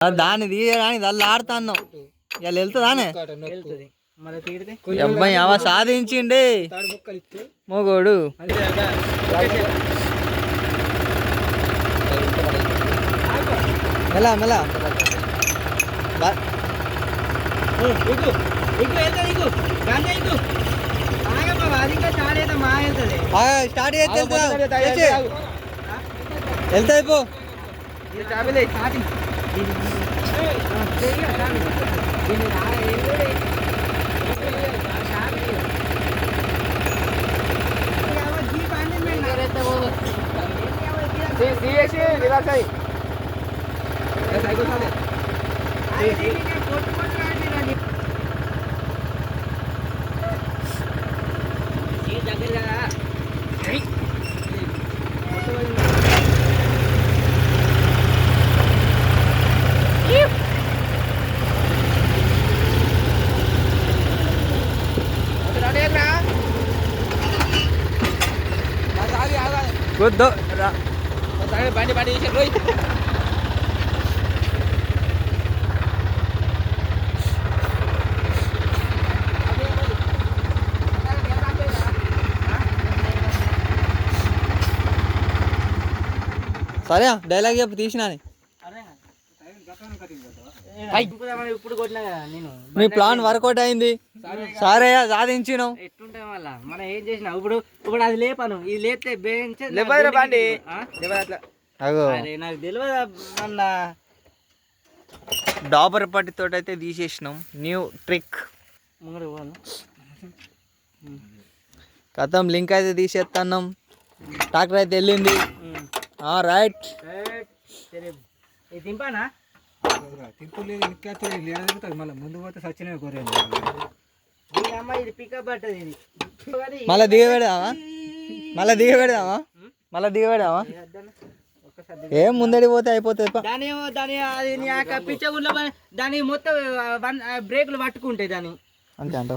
దాన్ని తీయడానికి దాన్ని ఆడుతాను ఇలా వెళ్తుందానే అబ్బాయి అవ సాధించిండే మోగోడు మెలా మెలా స్టార్ట్ వెళ్తా పో Good dog. Bandi isip Roy. సరే డైలాగ్ చెప్పు తీసినాని ఇప్పుడు కొట్టినా కదా నేను మీ ప్లాన్ వర్కౌట్ అయింది సరే సాధించినావు ఎట్లుంటే మళ్ళా మనం ఏం చేసినా ఇప్పుడు ఇప్పుడు అది లేపాను ఇది లేస్తే నాకు తెలియదు అన్న డాబర్ పట్టితో అయితే తీసేసినాం న్యూ ట్రిక్ కథం లింక్ అయితే తీసేస్తున్నాం ట్రాక్టర్ అయితే వెళ్ళింది రైట్ తింపానా తింపులేదు ఇంకా మళ్ళీ ముందు పోతే సచ్చినవి కోరేది ఇది పికప్ పట్టదు ఇది మళ్ళీ దిగబెడదామా ఏం ముందడి పోతే అయిపోతుంది దాని పిచ్చగుల్లో దాని మొత్తం బ్రేకులు పట్టుకుంటాయి దాని అంతే అంట